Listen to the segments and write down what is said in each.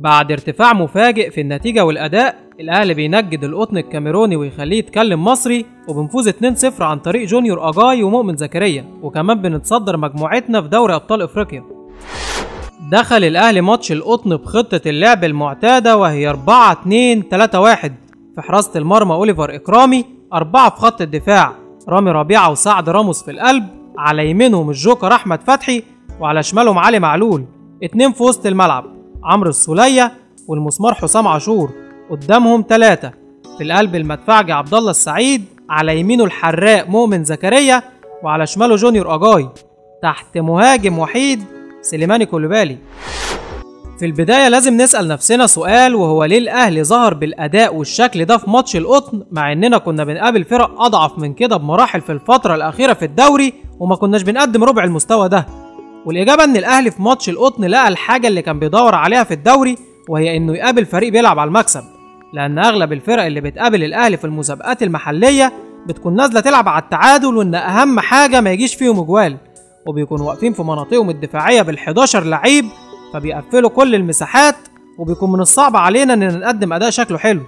بعد ارتفاع مفاجئ في النتيجة والأداء، الأهلي بينجد القطن الكاميروني ويخليه يتكلم مصري، وبنفوز 2-0 عن طريق جونيور أجاي ومؤمن زكريا، وكمان بنتصدر مجموعتنا في دوري أبطال إفريقيا. دخل الأهلي ماتش القطن بخطة اللعب المعتادة وهي 4-2-3-1. في حراسة المرمى أوليفر إكرامي، 4 في خط الدفاع رامي ربيعة وسعد راموس في القلب، على يمينهم الجوكر أحمد فتحي، وعلى شمالهم علي معلول. 2 في وسط الملعب عمرو السولية والمسمار حسام عاشور، قدامهم 3 في القلب المدفعجي عبد الله السعيد، على يمينه الحراق مؤمن زكريا، وعلى شماله جونيور أجاي، تحت مهاجم وحيد سليماني كولوبالي. في البداية لازم نسأل نفسنا سؤال، وهو ليه الأهلي ظهر بالأداء والشكل ده في ماتش القطن، مع إننا كنا بنقابل فرق أضعف من كده بمراحل في الفترة الأخيرة في الدوري وما كناش بنقدم ربع المستوى ده؟ والإجابة إن الأهلي في ماتش القطن لقى الحاجة اللي كان بيدور عليها في الدوري، وهي إنه يقابل فريق بيلعب على المكسب، لأن أغلب الفرق اللي بتقابل الأهلي في المسابقات المحلية بتكون نازلة تلعب على التعادل، وإن أهم حاجة ما يجيش فيهم أجوال، وبيكونوا واقفين في مناطقهم الدفاعية بال11 لعيب، فبيقفلوا كل المساحات، وبيكون من الصعب علينا إننا نقدم أداء شكله حلو.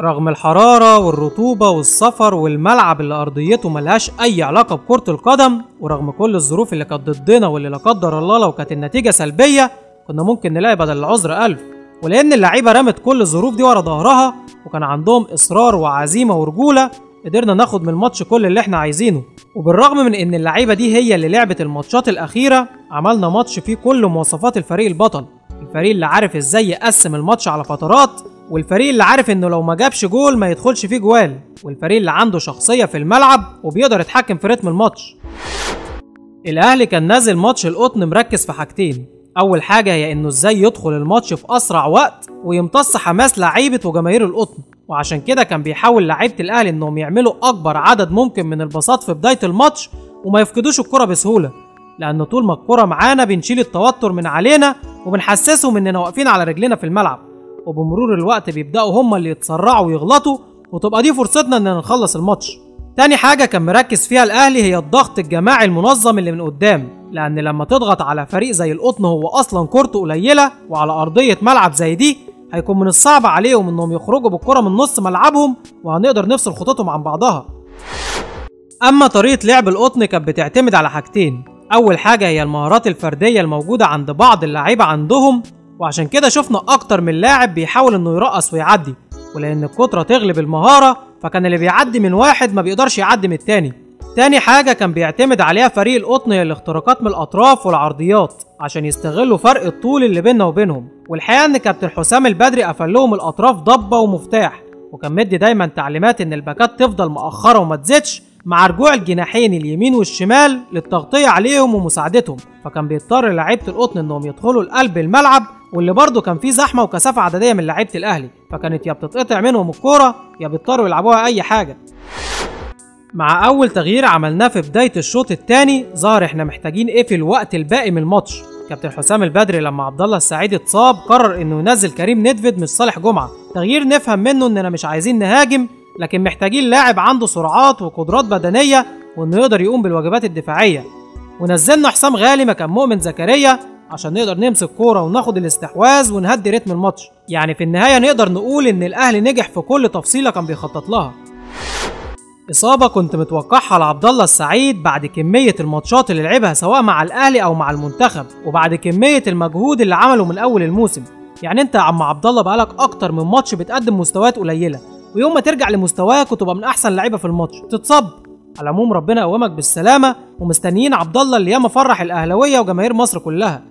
رغم الحرارة والرطوبة والسفر والملعب اللي أرضيته ملهاش أي علاقة بكرة القدم، ورغم كل الظروف اللي كانت ضدنا واللي لا قدر الله لو كانت النتيجة سلبية كنا ممكن نلاقي بدل العذر 1000، ولأن اللعيبة رمت كل الظروف دي ورا ظهرها وكان عندهم إصرار وعزيمة ورجولة، قدرنا ناخد من الماتش كل اللي احنا عايزينه. وبالرغم من ان اللعيبة دي هي اللي لعبت الماتشات الأخيرة، عملنا ماتش فيه كل مواصفات الفريق البطل، الفريق اللي عارف ازاي يقسم الماتش على فترات، والفريق اللي عارف انه لو ما جابش جول ما يدخلش فيه جوال، والفريق اللي عنده شخصية في الملعب وبيقدر يتحكم في رتم الماتش. الأهلي كان نازل ماتش القطن مركز في حاجتين، أول حاجة هي انه ازاي يدخل الماتش في أسرع وقت ويمتص حماس لعيبة وجماهير القطن، وعشان كده كان بيحاول لعيبة الأهلي انهم يعملوا أكبر عدد ممكن من الباصات في بداية الماتش وما يفقدوش الكرة بسهولة، لأن طول ما الكرة معانا بنشيل التوتر من علينا وبنحسسهم اننا واقفين على رجلنا في الملعب، وبمرور الوقت بيبدأوا هم اللي يتسرعوا ويغلطوا، وتبقى دي فرصتنا اننا نخلص الماتش. تاني حاجة كان مركز فيها الأهلي هي الضغط الجماعي المنظم اللي من قدام، لأن لما تضغط على فريق زي القطن هو أصلا كورته قليلة وعلى أرضية ملعب زي دي، هيكون من الصعب عليهم انهم يخرجوا بالكرة من نص ملعبهم، وهنقدر نفصل خطوطهم عن بعضها. أما طريقة لعب القطن كانت بتعتمد على حاجتين، أول حاجة هي المهارات الفردية الموجودة عند بعض اللعيبة عندهم، وعشان كده شفنا أكتر من لاعب بيحاول إنه يرقص ويعدي، ولأن الكترة تغلب المهارة فكان اللي بيعدي من واحد ما بيقدرش يعدي من التاني. تاني حاجة كان بيعتمد عليها فريق القطن هي الاختراقات من الأطراف والعرضيات عشان يستغلوا فرق الطول اللي بيننا وبينهم، والحقيقة إن كابتن حسام البدري قفل لهم الأطراف ضبة ومفتاح، وكان مدي دايما تعليمات إن الباكات تفضل مؤخرة وما تزيدش، مع رجوع الجناحين اليمين والشمال للتغطية عليهم ومساعدتهم، فكان بيضطر لعيبة القطن إنهم يدخلوا لقلب الملعب، واللي برضه كان فيه زحمة وكثافة عددية من لعيبة الأهلي، فكانت يا بتتقطع منهم الكورة يا بيضطروا يلعبوها أي حاجة. مع أول تغيير عملناه في بداية الشوط الثاني ظهر إحنا محتاجين إيه في الوقت الباقي من الماتش. كابتن حسام البدري لما عبد الله السعيد اتصاب قرر إنه ينزل كريم ندفد مش صالح جمعة، تغيير نفهم منه إننا مش عايزين نهاجم، لكن محتاجين لاعب عنده سرعات وقدرات بدنية وإنه يقدر يقوم بالواجبات الدفاعية، ونزلنا حسام غالي مكان مؤمن زكريا عشان نقدر نمسك كورة وناخد الاستحواذ ونهدي رتم الماتش. يعني في النهاية نقدر نقول إن الأهلي نجح في كل تفصيلة كان بيخطط لها. إصابة كنت متوقعها لعبد الله السعيد بعد كمية الماتشات اللي لعبها سواء مع الأهلي أو مع المنتخب، وبعد كمية المجهود اللي عمله من أول الموسم. يعني أنت يا عم عبد الله بقالك أكتر من ماتش بتقدم مستويات قليلة، ويوم ما ترجع لمستواك وتبقى من أحسن لعيبة في الماتش تتصاب. على العموم ربنا يقومك بالسلامة، ومستنيين عبد الله اللي ياما فرح الأهلاوية وجماهير مصر كلها.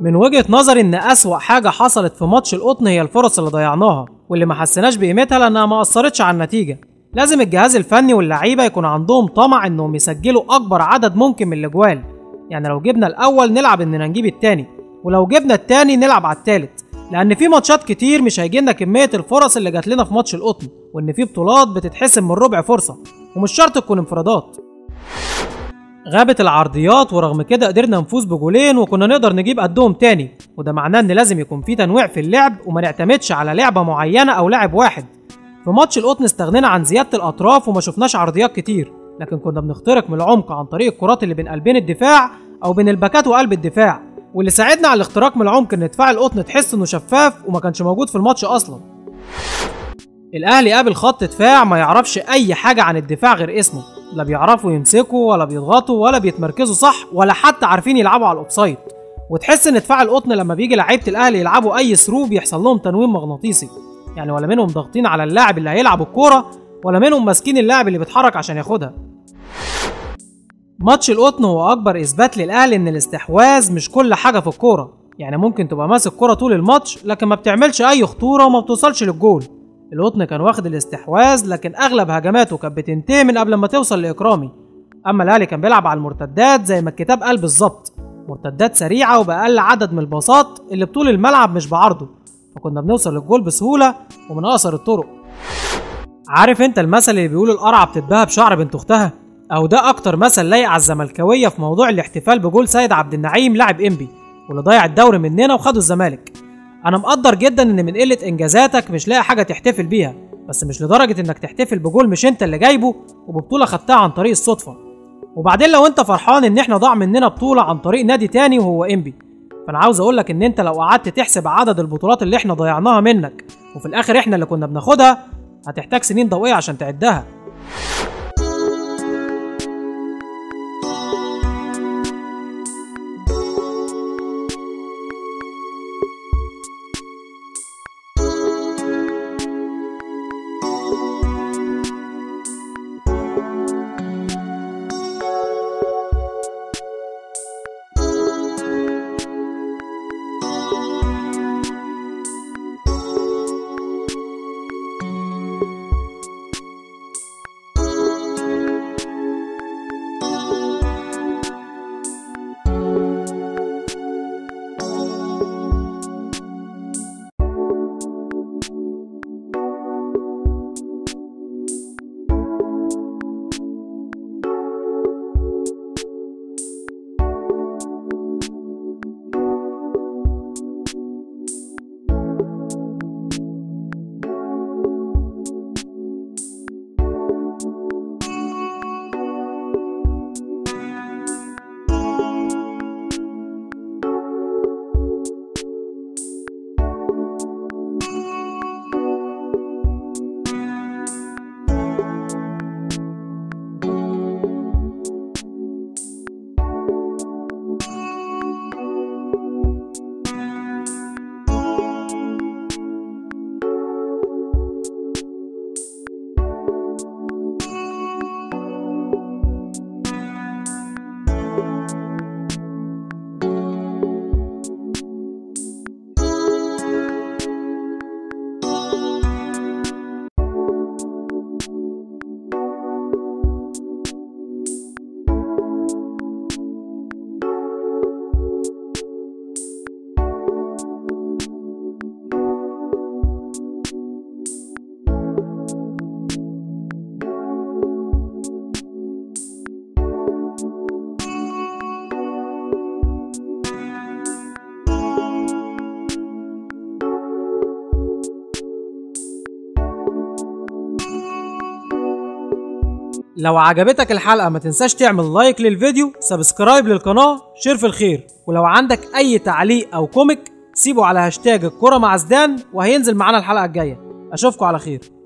من وجهة نظري إن أسوأ حاجة حصلت في ماتش القطن هي الفرص اللي ضيعناها واللي ما حسناش بقيمتها لأنها ما أثرتش على النتيجة. لازم الجهاز الفني واللعيبة يكون عندهم طمع إنهم يسجلوا أكبر عدد ممكن من الأجوال، يعني لو جبنا الأول نلعب إننا نجيب التاني، ولو جبنا التاني نلعب على التالت، لأن في ماتشات كتير مش هيجيلنا كمية الفرص اللي جات لنا في ماتش القطن، وإن في بطولات بتتحسم من ربع فرصة ومش شرط تكون انفرادات. غابت العرضيات ورغم كده قدرنا نفوز بجولين وكنا نقدر نجيب قدهم تاني، وده معناه إن لازم يكون في تنويع في اللعب وما نعتمدش على لعبة معينة أو لاعب واحد. في ماتش القطن استغنينا عن زيادة الأطراف وما شفناش عرضيات كتير، لكن كنا بنخترق من العمق عن طريق الكرات اللي بين قلبين الدفاع أو بين الباكات وقلب الدفاع، واللي ساعدنا على الاختراق من العمق ان دفاع القطن تحس انه شفاف وما كانش موجود في الماتش اصلا. الاهلي قابل خط دفاع ما يعرفش اي حاجه عن الدفاع غير اسمه، لا بيعرفوا يمسكوا ولا بيضغطوا ولا بيتمركزوا صح ولا حتى عارفين يلعبوا على الاوفسايد. وتحس ان دفاع القطن لما بيجي لعيبه الاهلي يلعبوا اي ثرو بيحصل لهم تنويم مغناطيسي، يعني ولا منهم ضاغطين على اللاعب اللي هيلعب الكوره ولا منهم ماسكين اللاعب اللي بيتحرك عشان ياخدها. ماتش القطن هو اكبر اثبات للاهلي ان الاستحواذ مش كل حاجه في الكوره، يعني ممكن تبقى ماسك كوره طول الماتش لكن ما بتعملش اي خطوره وما بتوصلش للجول. القطن كان واخد الاستحواذ لكن اغلب هجماته كانت بتنتهي من قبل ما توصل لاكرامي. اما الاهلي كان بيلعب على المرتدات زي ما الكتاب قال بالظبط، مرتدات سريعه وباقل عدد من الباصات اللي بطول الملعب مش بعرضه، فكنا بنوصل للجول بسهوله ومن اقصر الطرق. عارف انت المثل اللي بيقول القرعه بتتباهى بشعر بنت اختها؟ او ده اكتر مثل لايق على الزملكاويه في موضوع الاحتفال بجول سيد عبد النعيم لاعب انبي واللي ضيع الدوري مننا وخده الزمالك. انا مقدر جدا ان من قله انجازاتك مش لاقي حاجه تحتفل بيها، بس مش لدرجه انك تحتفل بجول مش انت اللي جايبه وببطوله خدتها عن طريق الصدفه. وبعدين لو انت فرحان ان احنا ضاع مننا بطوله عن طريق نادي تاني وهو انبي، فانا عاوز اقولك ان انت لو قعدت تحسب عدد البطولات اللي احنا ضيعناها منك وفي الاخر احنا اللي كنا بناخدها هتحتاج سنين ضوئيه عشان تعدها. لو عجبتك الحلقة ما تنساش تعمل لايك للفيديو، سبسكرايب للقناة، شير في الخير. ولو عندك اي تعليق او كوميك سيبه على هاشتاج الكرة مع زدان وهينزل معانا الحلقة الجاية. اشوفكم على خير.